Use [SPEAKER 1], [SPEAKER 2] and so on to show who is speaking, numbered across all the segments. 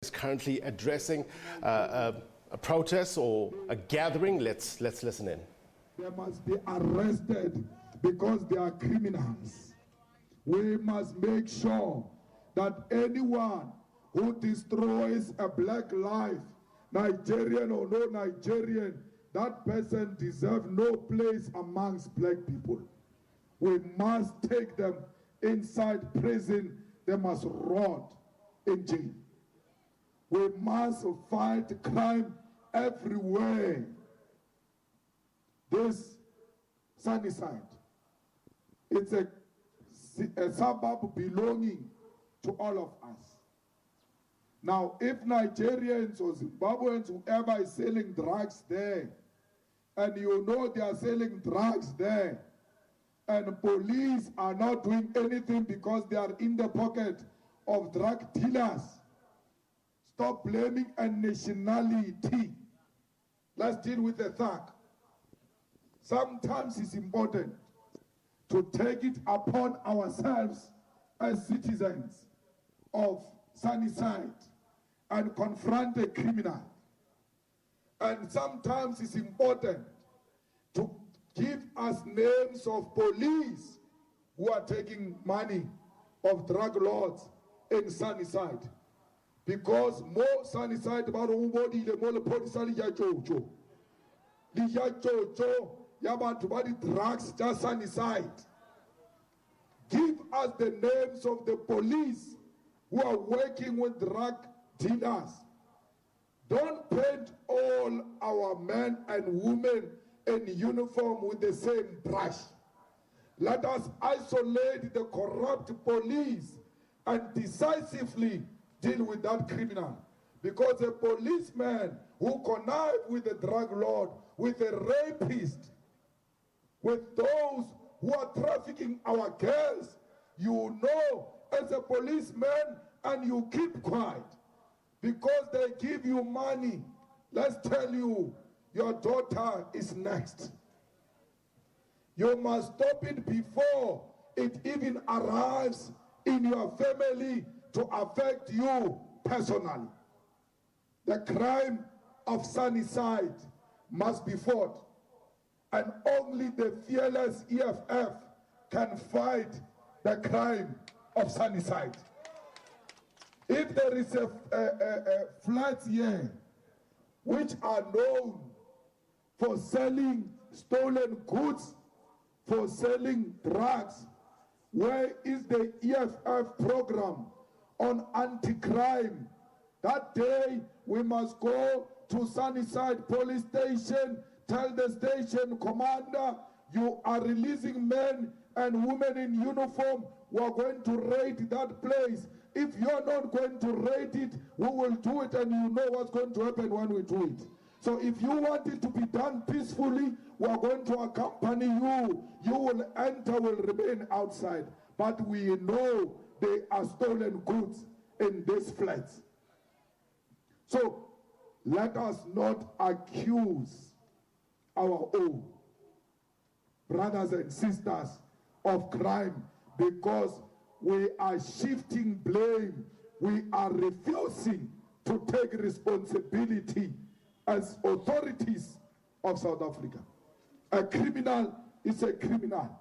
[SPEAKER 1] is currently addressing a protest or a gathering. Let's listen in.
[SPEAKER 2] They must be arrested because they are criminals. We must make sure that anyone who destroys a black life, Nigerian or no Nigerian, that person deserves no place amongst black people. We must take them inside prison. They must rot in jail. We must fight crime everywhere. This Sunnyside, it's a suburb belonging to all of us. Now, if Nigerians or Zimbabweans, whoever is selling drugs there, and you know they are selling drugs there, and police are not doing anything because they are in the pocket of drug dealers, stop blaming a nationality. Let's deal with the thug. Sometimes it's important to take it upon ourselves as citizens of Sunnyside and confront a criminal. And sometimes it's important to give us names of police who are taking money of drug lords in Sunnyside. Because more Sunnyside, drugs just Sunnyside. Give us the names of the police who are working with drug dealers. Don't paint all our men and women in uniform with the same brush. Let us isolate the corrupt police and decisively deal with that criminal. Because a policeman who connived with a drug lord, with a rapist, with those who are trafficking our girls, you know as a policeman and you keep quiet because they give you money. Let's tell you, your daughter is next. You must stop it before it even arrives in your family to affect you personally. The crime of Sunnyside must be fought, and only the fearless EFF can fight the crime of Sunnyside. If there is a flats here which are known for selling stolen goods, for selling drugs, where is the EFF program on anti-crime? That day we must go to Sunnyside police station, tell the station commander, you are releasing men and women in uniform, we are going to raid that place. If you are not going to raid it, we will do it, and you know what's going to happen when we do it. So if you want it to be done peacefully, we are going to accompany you. You will enter, will remain outside. But we know they are stolen goods in these flats. So let us not accuse our own brothers and sisters of crime because we are shifting blame. We are refusing to take responsibility as authorities of South Africa. A criminal is a criminal.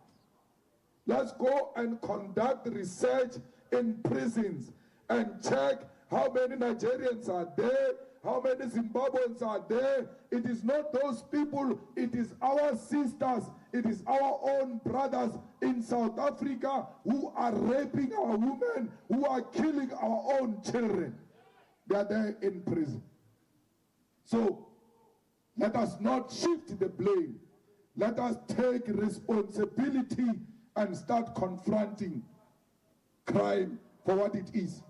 [SPEAKER 2] Let's go and conduct research in prisons and check how many Nigerians are there, how many Zimbabweans are there. It is not those people, it is our sisters, it is our own brothers in South Africa who are raping our women, who are killing our own children. They are there in prison. So let us not shift the blame. Let us take responsibility and start confronting crime for what it is.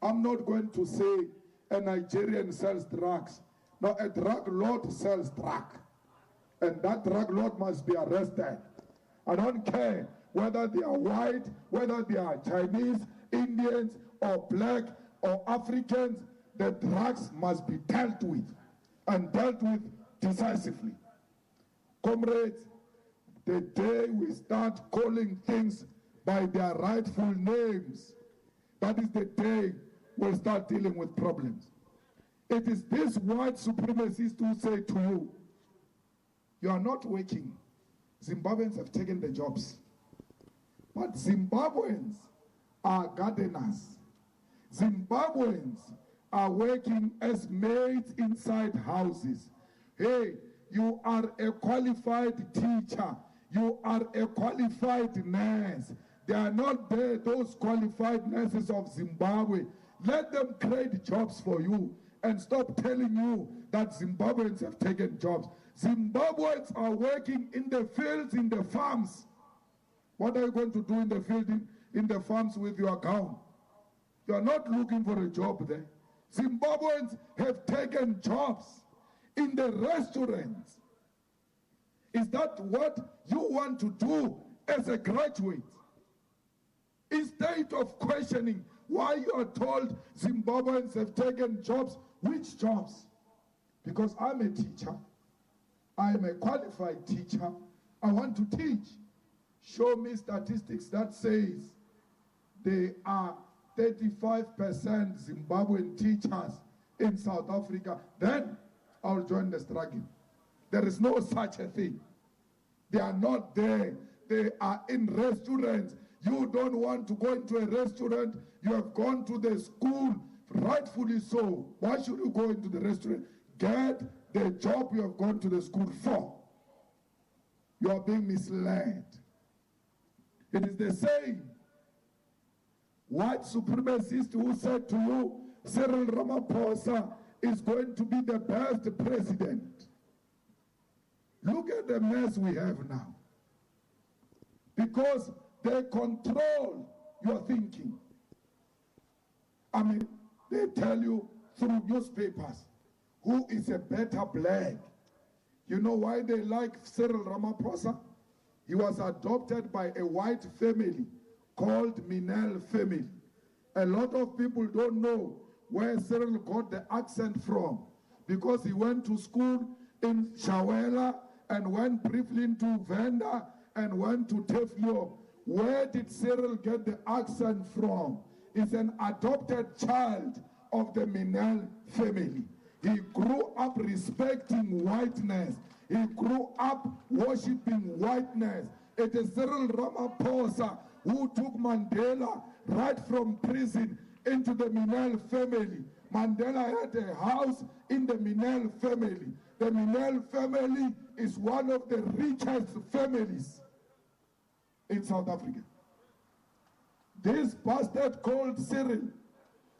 [SPEAKER 2] I'm not going to say a Nigerian sells drugs. No, a drug lord sells drugs. And that drug lord must be arrested. I don't care whether they are white, whether they are Chinese, Indians, or black, or Africans. The drugs must be dealt with, and dealt with decisively. Comrades, the day we start calling things by their rightful names, that is the day we'll start dealing with problems. It is these white supremacists who say to you, you are not working. Zimbabweans have taken the jobs. But Zimbabweans are gardeners. Zimbabweans are working as maids inside houses. Hey, you are a qualified teacher. You are a qualified nurse. They are not there, those qualified nurses of Zimbabwe. Let them create jobs for you and stop telling you that Zimbabweans have taken jobs. Zimbabweans are working in the fields, in the farms. What are you going to do in the field, in the farms with your gown? You are not looking for a job there. Zimbabweans have taken jobs in the restaurants. Is that what you want to do as a graduate? Instead of questioning why you are told Zimbabweans have taken jobs, which jobs? Because I'm a teacher. I'm a qualified teacher. I want to teach. Show me statistics that says there are 35% Zimbabwean teachers in South Africa. Then I'll join the struggle. There is no such a thing. They are not there. They are in restaurants. You don't want to go into a restaurant. You have gone to the school, rightfully so. Why should you go into the restaurant? Get the job you have gone to the school for. You are being misled. It is the same white supremacist who said to you, Cyril Ramaphosa is going to be the best president. Look at the mess we have now. Because they control your thinking. I mean, they tell you through newspapers who is a better black. You know why they like Cyril Ramaphosa? He was adopted by a white family called Minel family. A lot of people don't know where Cyril got the accent from, because he went to school in Shawela and went briefly into Venda and went to Teflio. Where did Cyril get the accent from? He's an adopted child of the Minel family. He grew up respecting whiteness. He grew up worshipping whiteness. It is Cyril Ramaphosa who took Mandela right from prison into the Minel family. Mandela had a house in the Minel family. The Minel family is one of the richest families in South Africa. This bastard called Cyril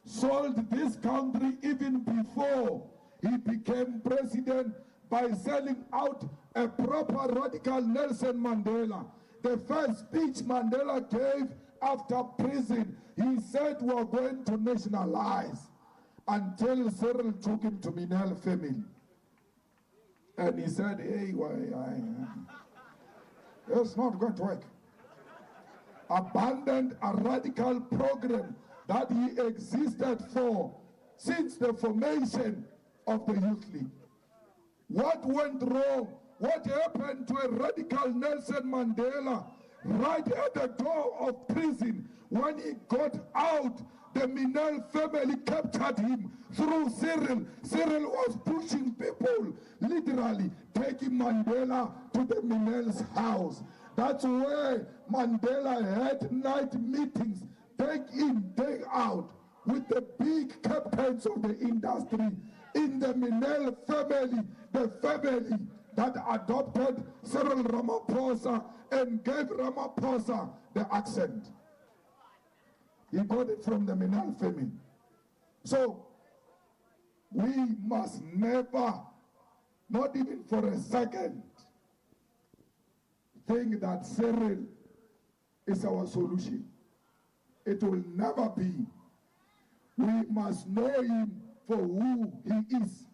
[SPEAKER 2] sold this country even before he became president by selling out a proper radical Nelson Mandela. The first speech Mandela gave after prison, he said we are going to nationalize, until Cyril took him to Minel family. And he said, hey, it's not going to work. Abandoned a radical program that he existed for since the formation of the Youth League. What went wrong? What happened to a radical Nelson Mandela right at the door of prison? When he got out, the Minel family captured him through Cyril. Cyril was pushing people, literally taking Mandela to the Minel's house. That's where Mandela had night meetings, day in, day out, with the big captains of the industry in the Minel family, the family that adopted Cyril Ramaphosa and gave Ramaphosa the accent. He got it from the Minel family. So, we must never, not even for a second, think that Cyril is our solution. It will never be. We must know him for who he is.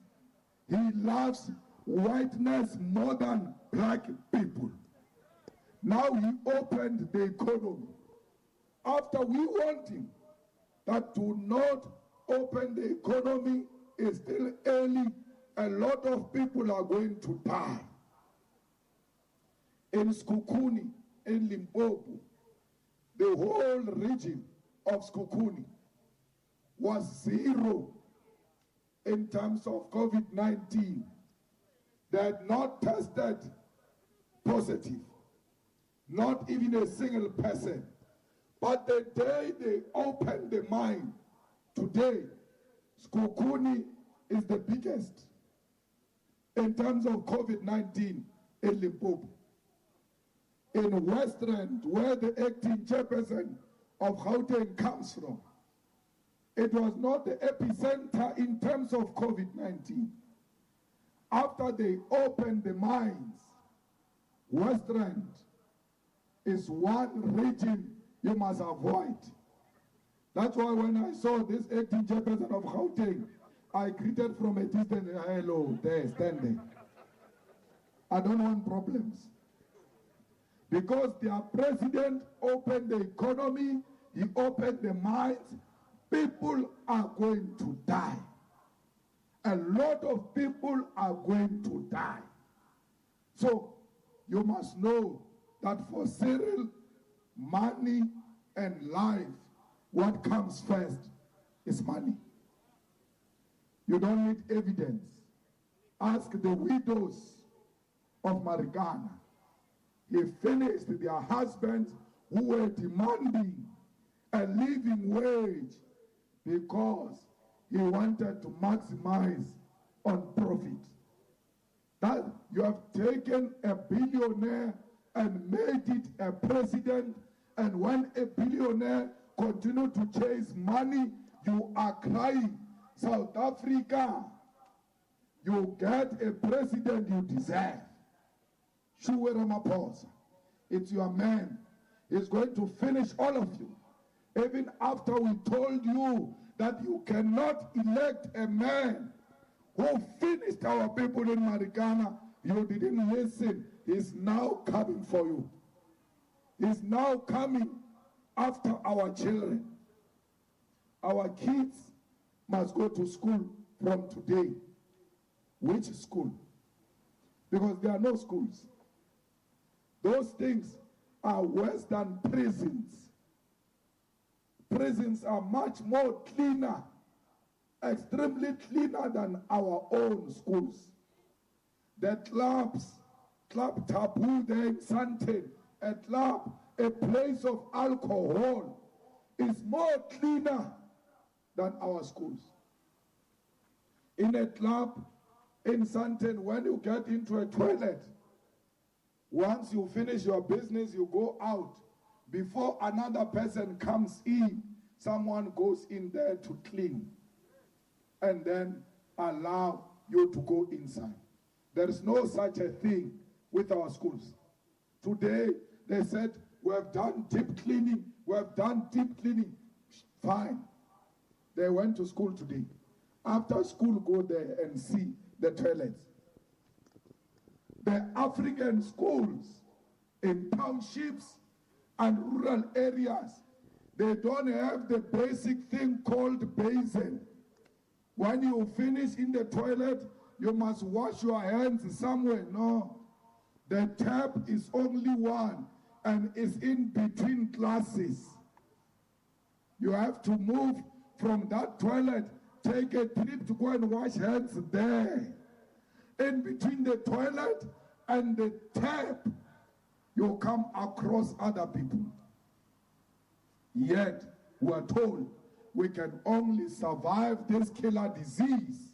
[SPEAKER 2] He loves whiteness more than black people. Now he opened the economy. After we want him, that to not open the economy is still early. A lot of people are going to die. In Skukuni, in Limpopo, the whole region of Skukuni was zero in terms of COVID-19. They had not tested positive, not even a single person. But the day they opened the mine, today, Skukuni is the biggest in terms of COVID-19 in Limpopo. In Westland, where the acting chairperson of Gauteng comes from, it was not the epicenter in terms of COVID-19. After they opened the mines, Westland is one region you must avoid. That's why when I saw this acting chairperson of Gauteng, I greeted from a distance, hello, there, stand there. I don't want problems. Because their president opened the economy, he opened the mines, people are going to die. A lot of people are going to die. So you must know that for Cyril, money and life, what comes first is money. You don't need evidence. Ask the widows of Marikana. He finished their husbands who were demanding a living wage because he wanted to maximize on profit. That you have taken a billionaire and made it a president, and when a billionaire continues to chase money, you are crying. South Africa, you get a president you deserve. Shuwe Ramaphosa, it's your man. He's going to finish all of you. Even after we told you that you cannot elect a man who finished our people in Marikana, you didn't listen. He's now coming for you. He's now coming after our children. Our kids must go to school from today. Which school? Because there are no schools. Those things are worse than prisons. Prisons are much more cleaner, extremely cleaner than our own schools. The clubs, Club Taboo there in Sandton, a club, a place of alcohol, is more cleaner than our schools. In a club in Sandton, when you get into a toilet, once you finish your business, you go out. Before another person comes in, someone goes in there to clean and then allow you to go inside. There is no such a thing with our schools. Today, they said, we have done deep cleaning, we have done deep cleaning. Fine. They went to school today. After school, go there and see the toilets. The African schools in townships and rural areas, they don't have the basic thing called basin. When you finish in the toilet, you must wash your hands somewhere. No. The tap is only one and is in between classes. You have to move from that toilet, take a trip to go and wash hands there. In between the toilet and the tap, you come across other people. Yet, we are told we can only survive this killer disease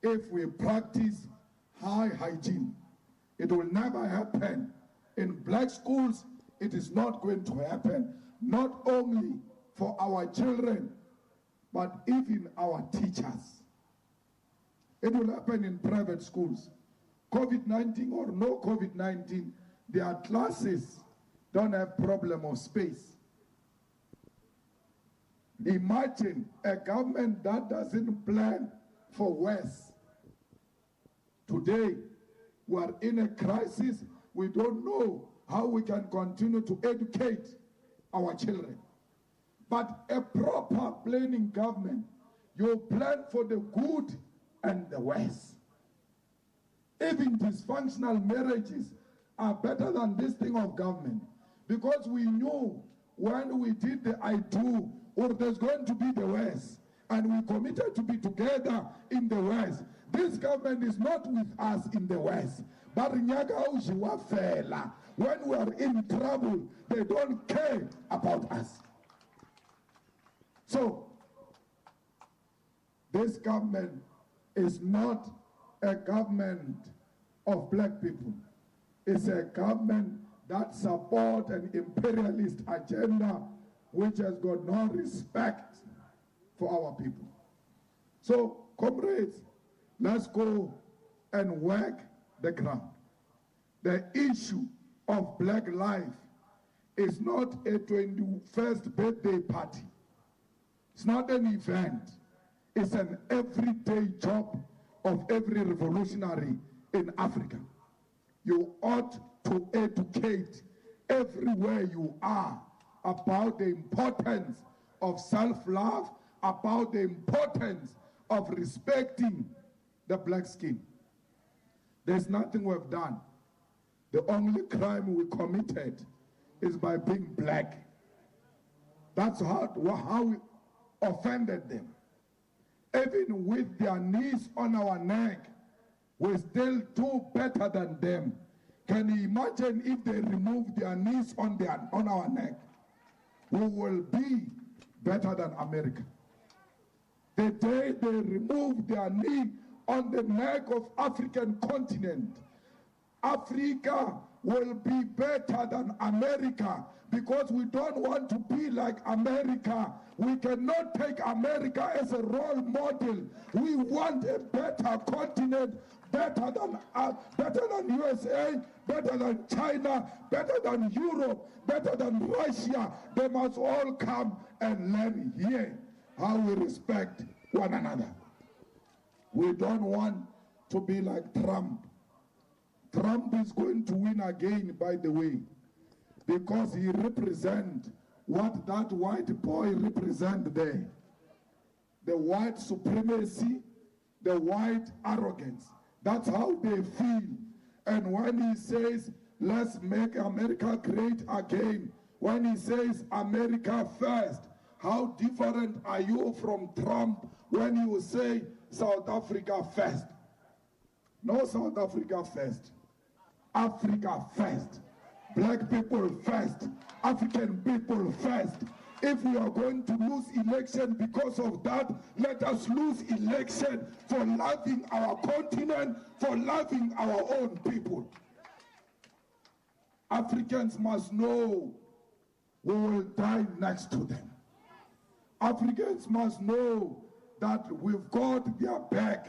[SPEAKER 2] if we practice high hygiene. It will never happen. In black schools, it is not going to happen. Not only for our children, but even our teachers. It will happen in private schools. COVID-19 or no COVID-19, their classes don't have problem of space. Imagine a government that doesn't plan for worse. Today, we are in a crisis. We don't know how we can continue to educate our children. But a proper planning government, you plan for the good and the worst. Even dysfunctional marriages are better than this thing of government, because we knew when we did the I do, or there's going to be the worst. and we committed to be together in the West. This government is not with us in the West. But when we are in trouble, they don't care about us. So, this government is not a government of black people. It's a government that supports an imperialist agenda which has got no respect for our people. So, comrades, let's go and work the ground. The issue of black life is not a 21st birthday party. It's not an event. It's an everyday job of every revolutionary in Africa. You ought to educate everywhere you are about the importance of self-love, about the importance of respecting the black skin. There's nothing we've done. The only crime we committed is by being black. That's how we offended them. Even with their knees on our neck, we still do better than them. Can you imagine if they remove their knees on our neck? We will be better than America. The day they remove their knee on the neck of African continent, Africa will be better than America, because we don't want to be like America. We cannot take America as a role model. We want a better continent, better than USA, better than China, better than Europe, better than Russia. They must all come and learn here how we respect one another. We don't want to be like Trump. Trump is going to win again, by the way, because he represents what that white boy represents there. The white supremacy, the white arrogance. That's how they feel. And when he says, let's make America great again, when he says America first, how different are you from Trump when you say South Africa first? No South Africa first. Africa first. Black people first. African people first. If we are going to lose election because of that, let us lose election for loving our continent, for loving our own people. Africans must know we will die next to them. Africans must know that we've got their back.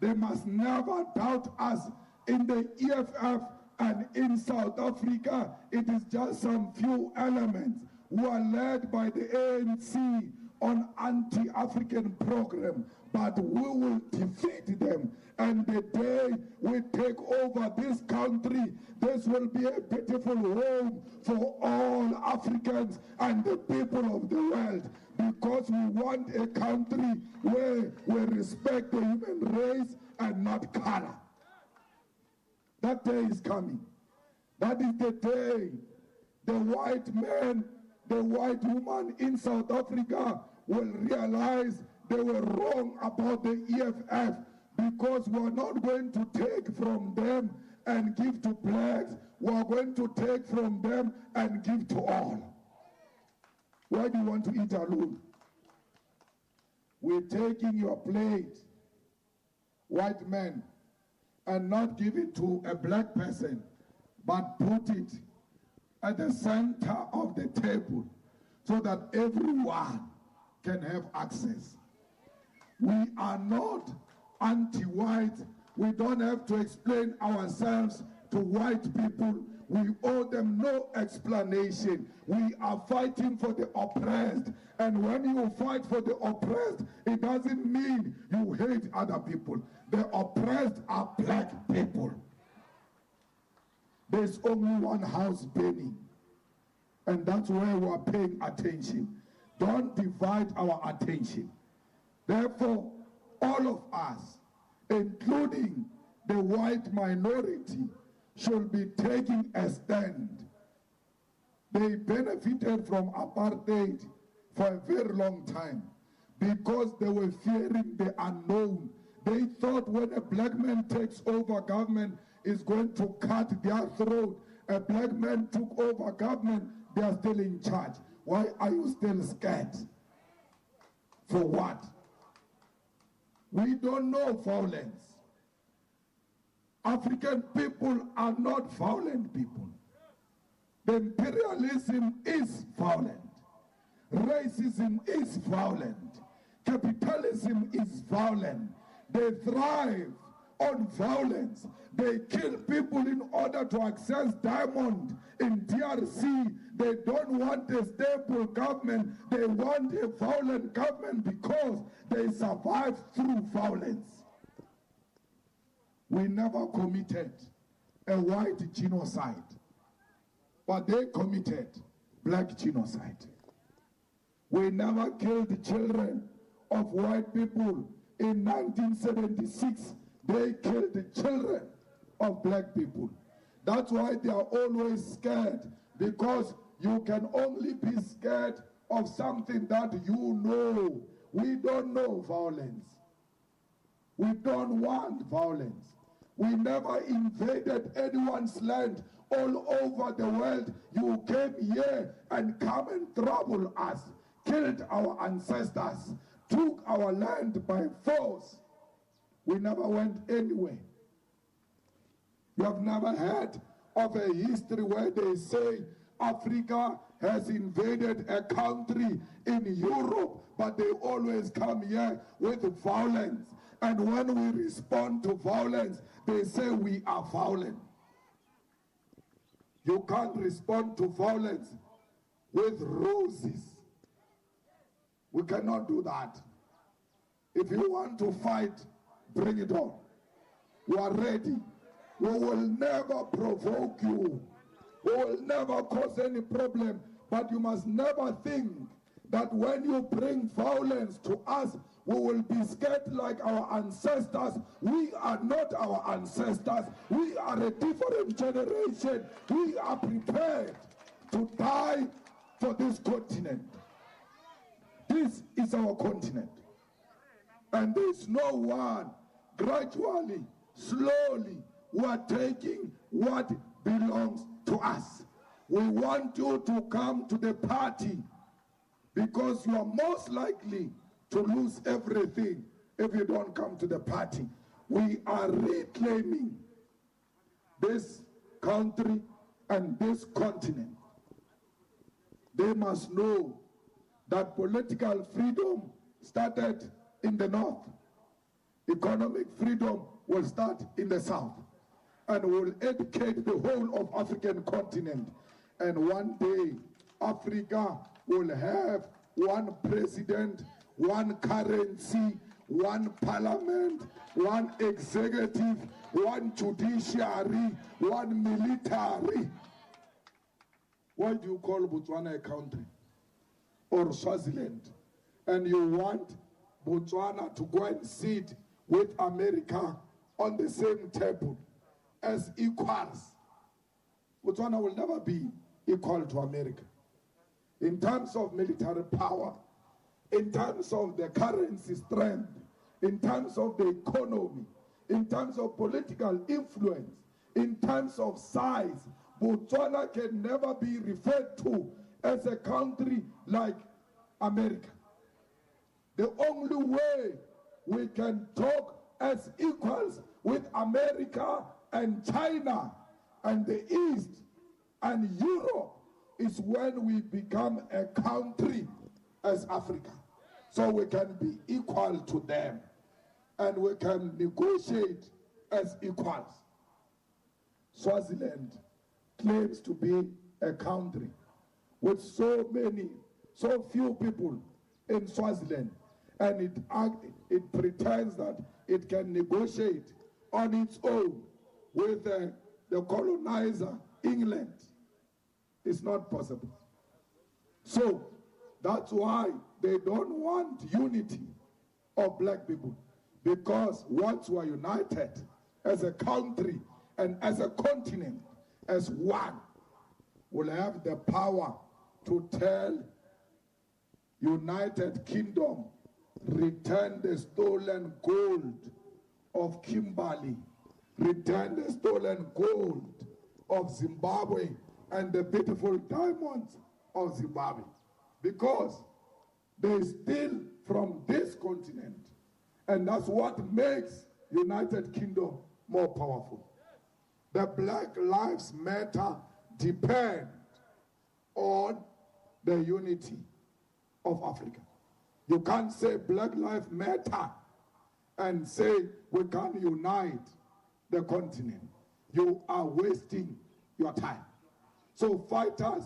[SPEAKER 2] They must never doubt us. In the EFF and in South Africa, it is just some few elements who are led by the ANC on anti-African program, but we will defeat them. And the day we take over this country, this will be a beautiful home for all Africans and the people of the world, because we want a country where we respect the human race and not color. That day is coming. That is the day the white man, the white woman in South Africa will realize they were wrong about the EFF, because we are not going to take from them and give to blacks. We are going to take from them and give to all. Why do you want to eat alone? We're taking your plate, white men, and not give it to a black person, but put it at the center of the table so that everyone can have access. We are not anti-white. We don't have to explain ourselves to white people. We owe them no explanation. We are fighting for the oppressed. And when you fight for the oppressed, it doesn't mean you hate other people. The oppressed are black people. There's only one house burning, and that's where we are paying attention. Don't divide our attention. Therefore, all of us, including the white minority, should be taking a stand. They benefited from apartheid for a very long time, because they were fearing the unknown. They thought when a black man takes over government, is going to cut their throat. A black man took over government, they are still in charge. Why are you still scared? For what? We don't know violence. African people are not violent people. The imperialism is violent. Racism is violent. Capitalism is violent. They thrive on violence. They kill people in order to access diamond in DRC. They don't want a stable government. They want a violent government because they survive through violence. We never committed a white genocide, but they committed black genocide. We never killed children of white people. In 1976, they killed the children of black people. That's why they are always scared, because you can only be scared of something that you know. We don't know violence. We don't want violence. We never invaded anyone's land all over the world. You came here and come and trouble us, killed our ancestors, took our land by force. We never went anywhere. You have never heard of a history where they say Africa has invaded a country in Europe, but they always come here with violence. And when we respond to violence, they say we are violent. You can't respond to violence with roses. We cannot do that. If you want to fight, bring it on. You are ready. We will never provoke you. We will never cause any problem. But you must never think that when you bring violence to us, we will be scared like our ancestors. We are not our ancestors. We are a different generation. We are prepared to die for this continent. This is our continent. And there is no one. Gradually, slowly, we are taking what belongs to us. We want you to come to the party, because you are most likely to lose everything if you don't come to the party. We are reclaiming this country and this continent. They must know that political freedom started in the north. Economic freedom will start in the south, and will educate the whole of African continent. And one day, Africa will have one president, one currency, one parliament, one executive, one judiciary, one military. Why do you call Botswana a country? Or Swaziland? And you want Botswana to go and sit with America on the same table as equals. Botswana will never be equal to America. In terms of military power, in terms of the currency strength, in terms of the economy, in terms of political influence, in terms of size, Botswana can never be referred to as a country like America. The only way we can talk as equals with America and China and the East and Europe is when we become a country as Africa. So we can be equal to them and we can negotiate as equals. Swaziland claims to be a country with so few people in Swaziland, and it pretends that it can negotiate on its own with the colonizer, England. It's not possible. So that's why they don't want unity of black people, because once we are united as a country and as a continent, as one, we'll have the power to tell United Kingdom return the stolen gold of Kimberley, return the stolen gold of Zimbabwe and the beautiful diamonds of Zimbabwe, because they steal from this continent, and that's what makes United Kingdom more powerful. The Black Lives Matter depend on the unity of Africa. You can't say Black Lives Matter and say we can't unite the continent. You are wasting your time. So fighters,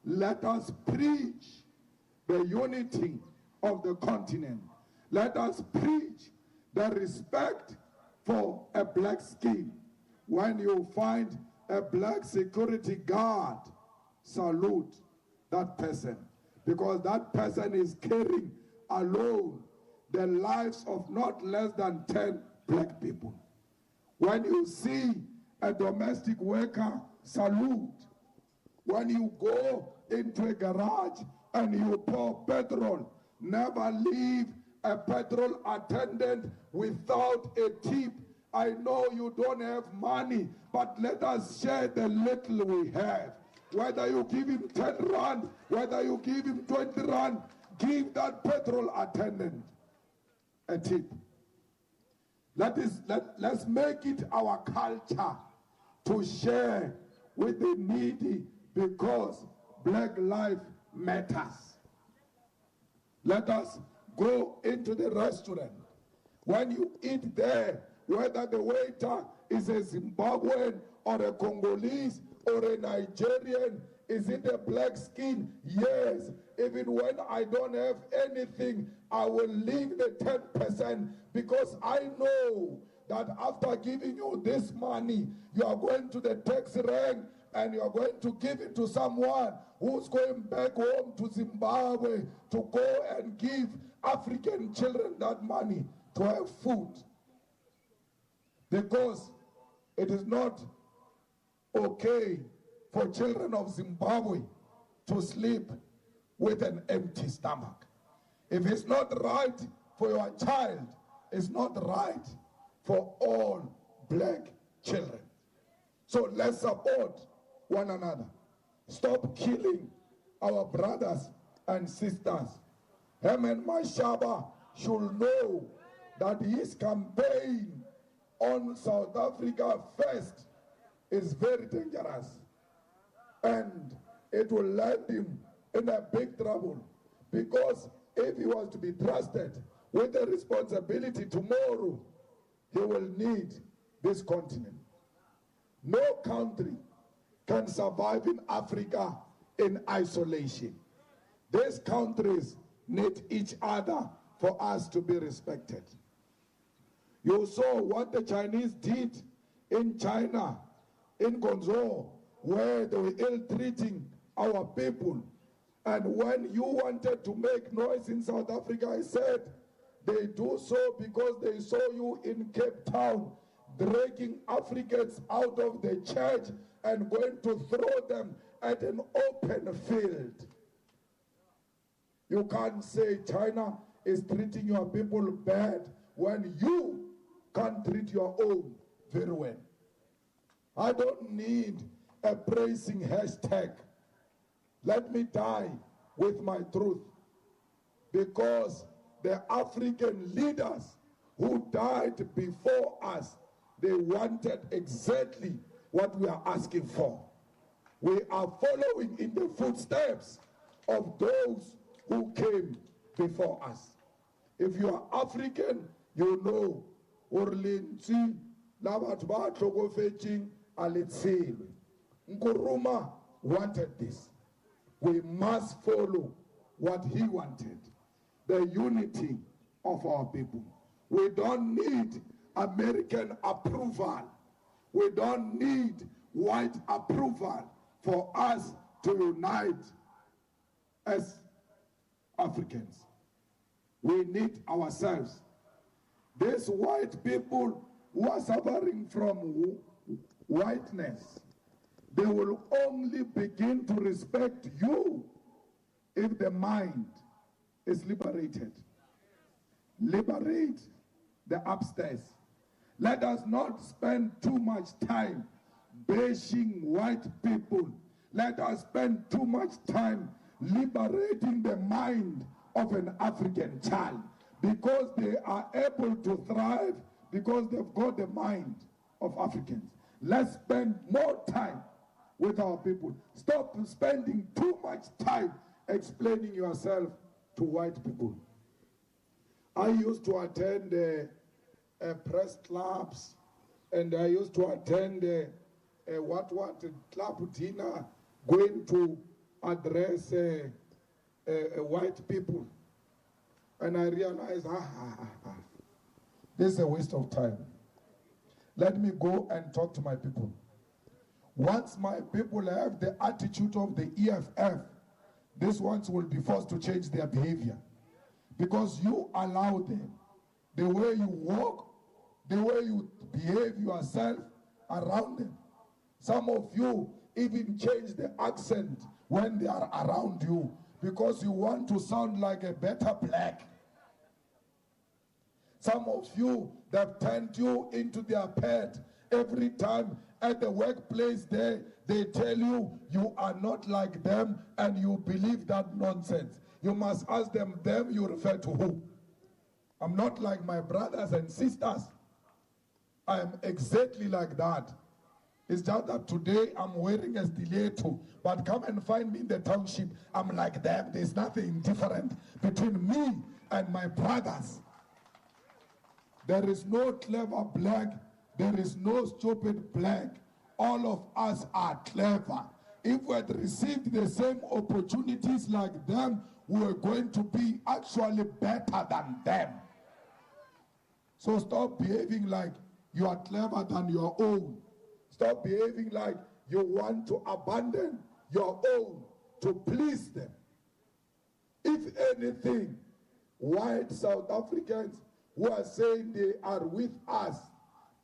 [SPEAKER 2] let us preach the unity of the continent. Let us preach the respect for a black skin. When you find a black security guard, salute that person, because that person is carrying alone the lives of not less than 10 black people. When you see a domestic worker, salute. When you go into a garage and you pour petrol, never leave a petrol attendant without a tip. I know you don't have money, but let us share the little we have. Whether you give him 10 rand, whether you give him 20 rand, give that petrol attendant a tip. Let's make it our culture to share with the needy, because Black life matters. Let us go into the restaurant. When you eat there, whether the waiter is a Zimbabwean or a Congolese or a Nigerian, is it a black skin? Yes. Even when I don't have anything, I will leave the 10%, because I know that after giving you this money, you are going to the tax rank and you are going to give it to someone who's going back home to Zimbabwe to go and give African children that money to have food. Because it is not okay for children of Zimbabwe to sleep with an empty stomach. If it's not right for your child, it's not right for all black children. So let's support one another. Stop killing our brothers and sisters. Herman Mashaba should know that his campaign on South Africa first is very dangerous, and it will land him in a big trouble, because if he was to be trusted with the responsibility tomorrow, he will need this continent. No country can survive in Africa in isolation. These countries need each other for us to be respected. You saw what the Chinese did in China, in Guangzhou, where they were ill-treating our people. And when you wanted to make noise in South Africa, I said, they do so because they saw you in Cape Town dragging Africans out of the church and going to throw them at an open field. You can't say China is treating your people bad when you can't treat your own very well. I don't need a praising hashtag. Let me die with my truth, because the African leaders who died before us, they wanted exactly what we are asking for. We are following in the footsteps of those who came before us. If you are African, you know, Orlinzi, Labatba, Trogofeching, Alitsil. Nkuruma wanted this. We must follow what he wanted, the unity of our people. We don't need American approval. We don't need white approval for us to unite as Africans. We need ourselves. These white people who are suffering from whiteness, they will only begin to respect you if the mind is liberated. liberate the upstairs. Let us not spend too much time bashing white people. Let us spend too much time liberating the mind of an African child, because they are able to thrive because they've got the mind of Africans. Let's spend more time with our people. Stop spending too much time explaining yourself to white people. I used to attend press clubs, and I used to attend club dinner, going to address white people. And I realized, this is a waste of time. Let me go and talk to my people. Once my people have the attitude of the EFF, these ones will be forced to change their behavior. Because you allow them. The way you walk, the way you behave yourself around them. Some of you even change the accent when they are around you because you want to sound like a better black. Some of you, they've turned you into their pet. Every time at the workplace there, they tell you you are not like them and you believe that nonsense. You must ask them you refer to who? I'm not like my brothers and sisters. I am exactly like that. It's just that today I'm wearing a stiletto, but come and find me in the township, I'm like them. There's nothing different between me and my brothers. There is no clever black, there is no stupid black. All of us are clever. If we had received the same opportunities like them, we are going to be actually better than them. So stop behaving like you are clever than your own. Stop behaving like you want to abandon your own to please them. If anything, white South Africans who are saying they are with us,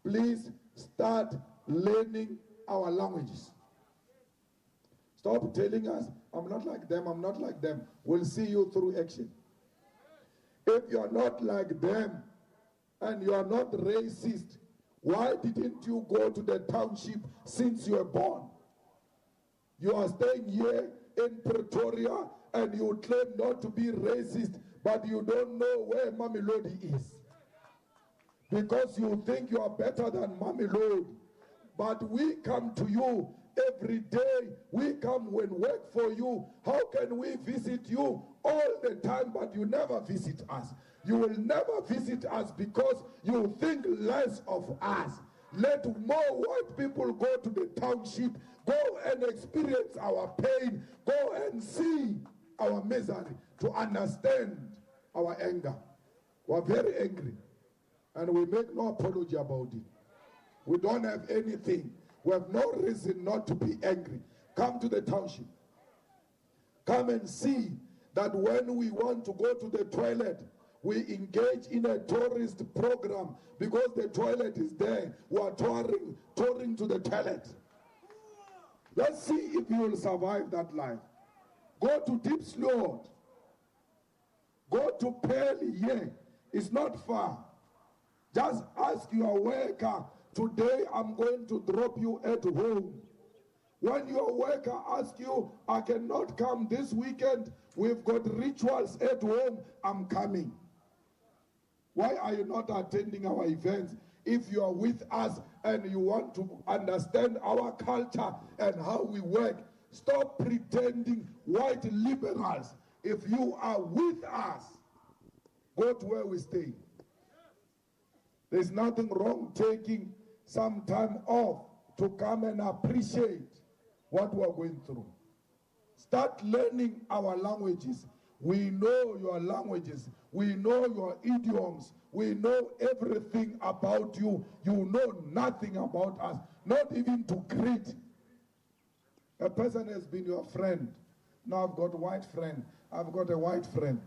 [SPEAKER 2] please start learning our languages. Stop telling us, I'm not like them, I'm not like them. We'll see you through action. If you're not like them and you're not racist, why didn't you go to the township since you were born? You are staying here in Pretoria and you claim not to be racist, but you don't know where Mamelodi is. Because you think you are better than Mamelodi. But we come to you every day. We come and work for you. How can we visit you all the time, but you never visit us? You will never visit us because you think less of us. Let more white people go to the township, go and experience our pain, go and see our misery, to understand our anger. We're very angry, and we make no apology about it. We don't have anything. We have no reason not to be angry. Come to the township. Come and see that when we want to go to the toilet, we engage in a tourist program because the toilet is there. We are touring to the toilet. Let's see if you will survive that life. Go to Deep Slough. Go to Pearly here. It's not far. Just ask your worker, today I'm going to drop you at home. When your worker asks you, I cannot come this weekend, we've got rituals at home, I'm coming. Why are you not attending our events? If you are with us and you want to understand our culture and how we work, stop pretending white liberals. If you are with us, go to where we stay. There's nothing wrong taking some time off to come and appreciate what we are going through. Start learning our languages. We know your languages. We know your idioms. We know everything about you. You know nothing about us, not even to greet. A person has been your friend. Now I've got a white friend. I've got a white friend.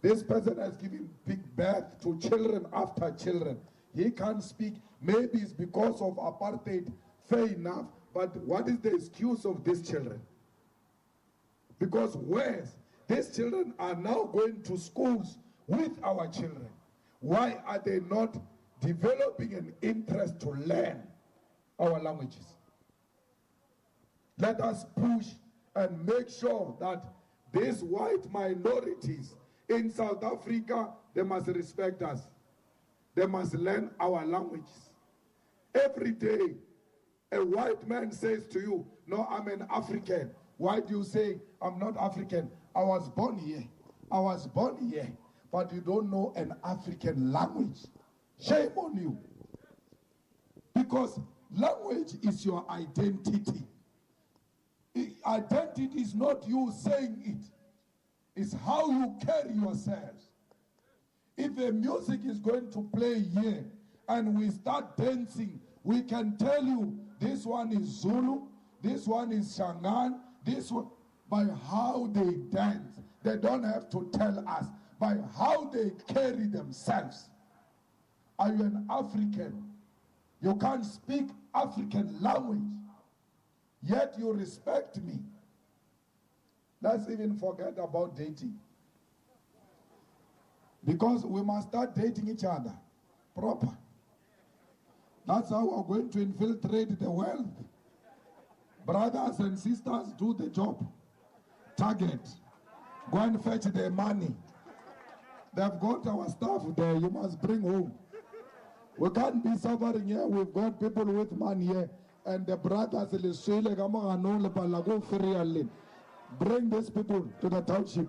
[SPEAKER 2] This person has given big birth to children after children. He can't speak. Maybe it's because of apartheid. Fair enough. But what is the excuse of these children? Because these children are now going to schools with our children. Why are they not developing an interest to learn our languages? Let us push and make sure that these white minorities in South Africa, they must respect us. They must learn our languages. Every day, a white man says to you, no, I'm an African. Why do you say, I'm not African? I was born here. I was born here. But you don't know an African language. Shame on you. Because language is your identity. Identity is not you saying it. It's how you carry yourselves. If a music is going to play here and we start dancing, we can tell you this one is Zulu, this one is Shangaan, this one, by how they dance. They don't have to tell us, by how they carry themselves. Are you an African? You can't speak African language, yet you respect me. Let's even forget about dating. Because we must start dating each other proper. That's how we're going to infiltrate the wealth. Brothers and sisters, do the job. Target. Go and fetch their money. They've got our stuff there. You must bring home. We can't be suffering here. We've got people with money here. And the brothers, bring these people to the township.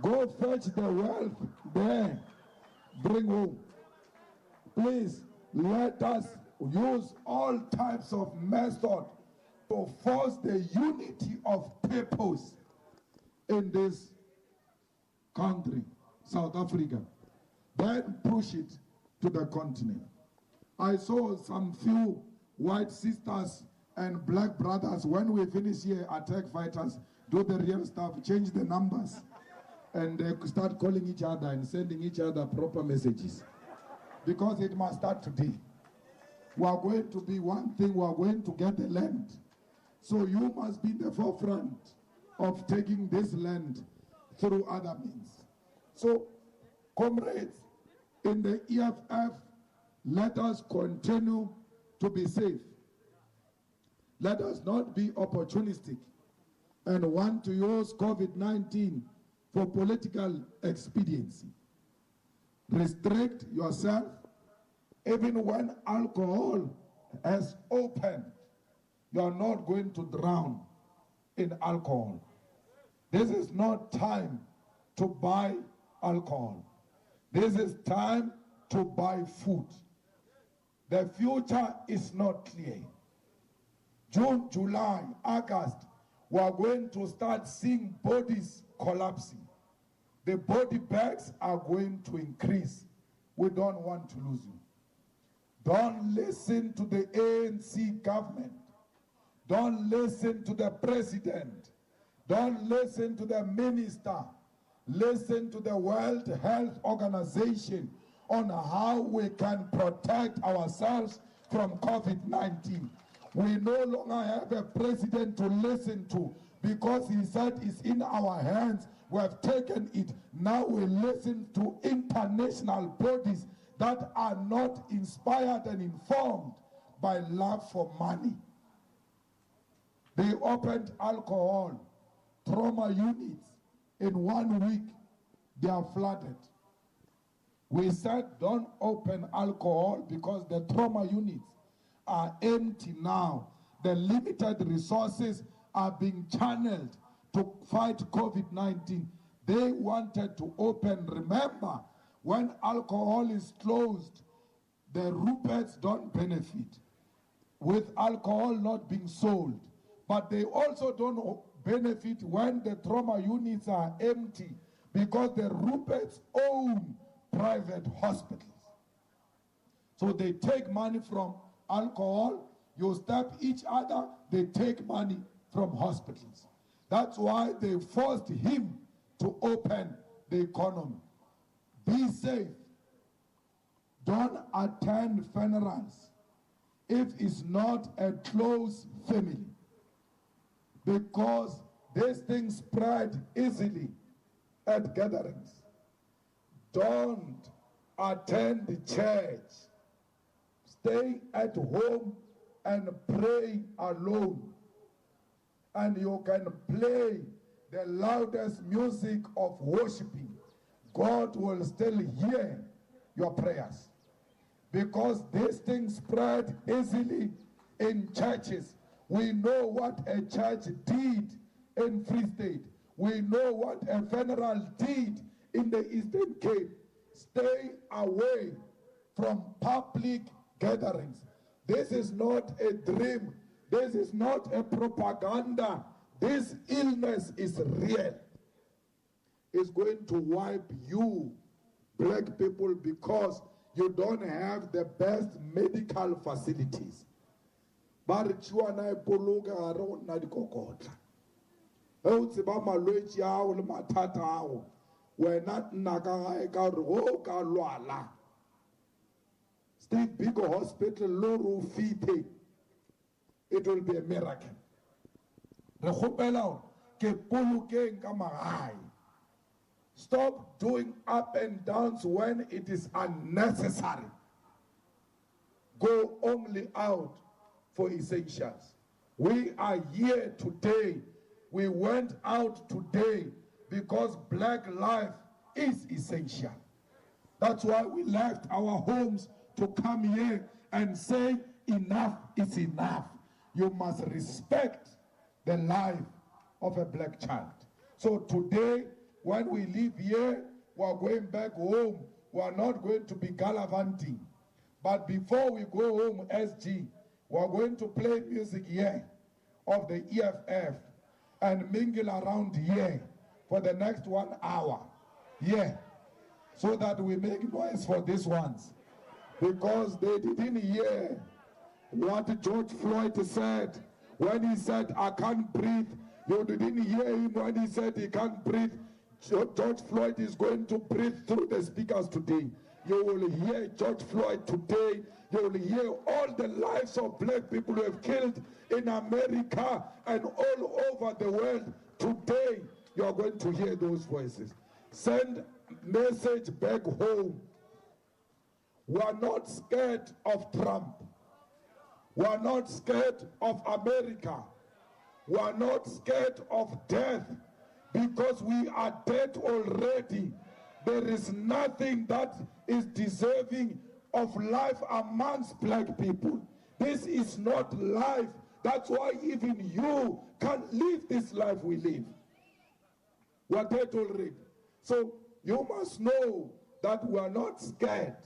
[SPEAKER 2] Go fetch the wealth there. Bring home. Please, let us use all types of method to force the unity of purpose in this country, South Africa. Then push it to the continent. I saw some few white sisters and black brothers, when we finish here, attack fighters, do the real stuff, change the numbers, and start calling each other and sending each other proper messages. Because it must start today. We are going to be one thing, we are going to get the land. So you must be in the forefront of taking this land through other means. So, comrades, in the EFF, let us continue to be safe. Let us not be opportunistic and want to use COVID-19 for political expediency. Restrict yourself. Even when alcohol has opened, you are not going to drown in alcohol. This is not time to buy alcohol. This is time to buy food. The future is not clear. June, July, August, we are going to start seeing bodies collapsing. The body bags are going to increase. We don't want to lose you. Don't listen to the ANC government. Don't listen to the president. Don't listen to the minister. Listen to the World Health Organization on how we can protect ourselves from COVID-19. We no longer have a president to listen to because he said it's in our hands. We have taken it. Now we listen to international bodies that are not inspired and informed by love for money. They opened alcohol, trauma units. In 1 week, they are flooded. We said don't open alcohol because the trauma units are empty now. The limited resources are being channeled to fight COVID-19. They wanted to open. Remember, when alcohol is closed, the Ruperts don't benefit with alcohol not being sold. But they also don't benefit when the trauma units are empty because the Ruperts own private hospitals. So they take money from alcohol, you stab each other, they take money from hospitals. That's why they forced him to open the economy. Be safe. Don't attend funerals if it's not a close family, because these things spread easily at gatherings. Don't attend the church, stay at home and pray alone. And you can play the loudest music of worshiping. God will still hear your prayers. Because this thing spread easily in churches. We know what a church did in Free State. We know what a funeral did in the Eastern Cape. Stay away from public gatherings. This is not a dream. This is not a propaganda. This illness is real. It's going to wipe you, black people, because you don't have the best medical facilities. State big hospital, low roof fee. It will be a miracle. Stop doing up and downs when it is unnecessary. Go only out for essentials. We are here today. We went out today because black life is essential. That's why we left our homes to come here and say enough is enough. You must respect the life of a black child. So today, when we leave here, we are going back home. We are not going to be gallivanting. But before we go home, SG, we are going to play music here of the EFF and mingle around here for the next 1 hour. Yeah. So that we make noise for these ones. Because they didn't hear what George Floyd said when he said, I can't breathe. You didn't hear him when he said he can't breathe. George Floyd is going to breathe through the speakers today. You will hear George Floyd today. You will hear all the lives of black people who have killed in America and all over the world. Today, you are going to hear those voices. Send message back home. We are not scared of Trump. We are not scared of America. We are not scared of death because we are dead already. There is nothing that is deserving of life amongst black people. This is not life. That's why even you can't live this life we live. We are dead already. So you must know that we are not scared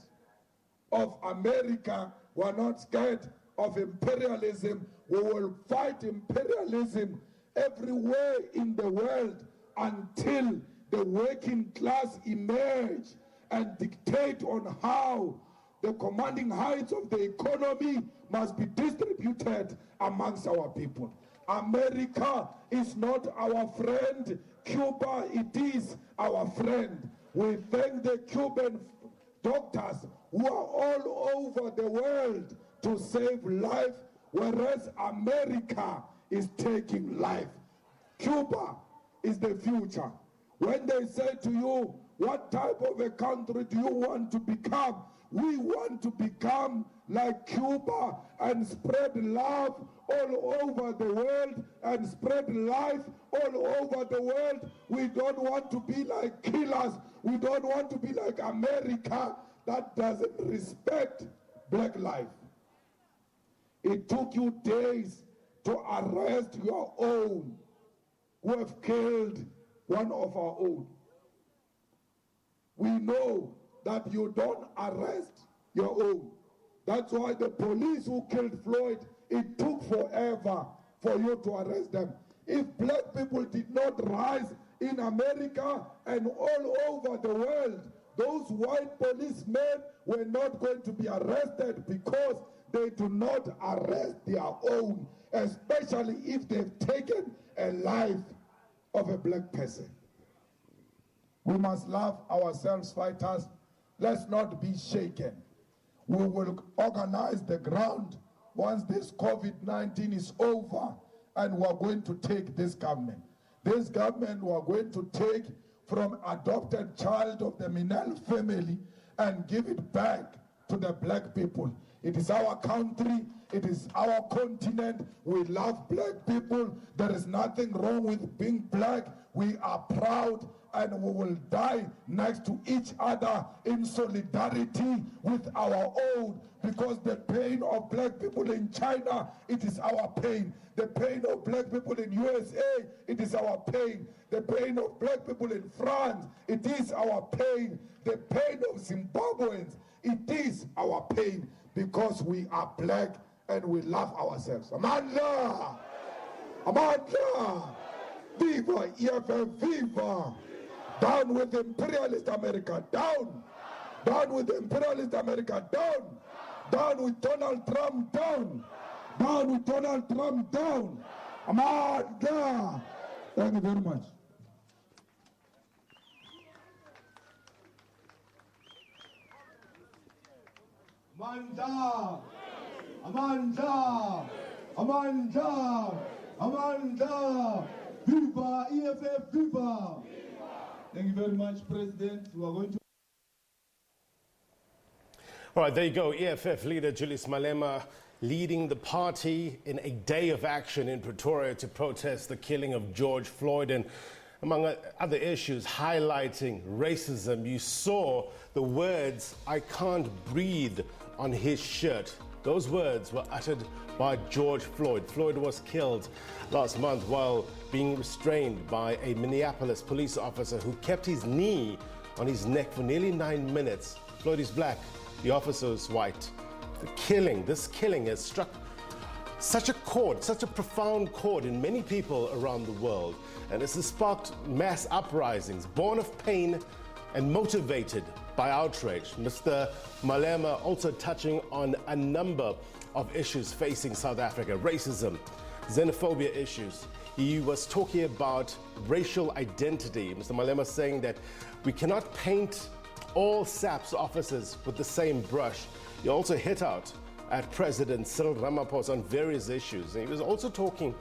[SPEAKER 2] of America. We are not scared of imperialism. We will fight imperialism everywhere in the world until the working class emerge and dictate on how the commanding heights of the economy must be distributed amongst our people. America is not our friend. Cuba, it is our friend. We thank the Cuban doctors who are all over the world to save life, whereas America is taking life. Cuba is the future. When they say to you, what type of a country do you want to become? We want to become like Cuba and spread love all over the world and spread life all over the world. We don't want to be like killers. We don't want to be like America that doesn't respect black life. It took you days to arrest your own who have killed one of our own. We know that you don't arrest your own. That's why the police who killed Floyd, it took forever for you to arrest them. If black people did not rise in America and all over the world, those white policemen were not going to be arrested because they do not arrest their own, especially if they've taken a life of a black person. We must love ourselves, fighters. Let's not be shaken. We will organize the ground once this COVID-19 is over, and we're going to take this government. This government we're going to take from adopted child of the Minel family and give it back to the black people. It is our country, it is our continent. We love black people. There is nothing wrong with being black. We are proud and we will die next to each other in solidarity with our own, because the pain of black people in China, it is our pain. The pain of black people in USA, it is our pain. The pain of black people in France, it is our pain. The pain of Zimbabweans, it is our pain, because we are black and we love ourselves. Amandla! Amandla! Viva EFF, viva! Down with imperialist America, down! Down with imperialist America, down! Down with Donald Trump, down! Down with Donald Trump, down! Amandla! Thank you very much.
[SPEAKER 3] Amanda! Amanda! Amanda! Amanda! Viva EFF, viva! Thank you very much, President. We are going to...
[SPEAKER 1] All right, there you go. EFF leader Julius Malema leading the party in a day of action in Pretoria to protest the killing of George Floyd, and among other issues, highlighting racism. You saw the words, "I can't breathe," on his shirt. Those words were uttered by George Floyd. Floyd was killed last month while being restrained by a Minneapolis police officer who kept his knee on his neck for nearly 9 minutes. Floyd is black, the officer is white. This killing has struck such a chord, such a profound chord in many people around the world. And this has sparked mass uprisings, born of pain and motivated by outrage. Mr. Malema also touching on a number of issues facing South Africa: racism, xenophobia issues. He was talking about racial identity. Mr. Malema saying that we cannot paint all SAPS officers with the same brush. He also hit out at President Cyril Ramaphosa on various issues. And he was also talking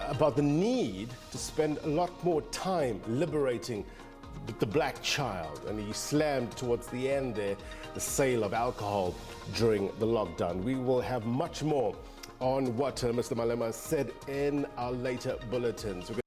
[SPEAKER 1] about the need to spend a lot more time liberating the black child. And he slammed towards the end there the sale of alcohol during the lockdown. We will have much more on what Mr. Malema said in our later bulletins.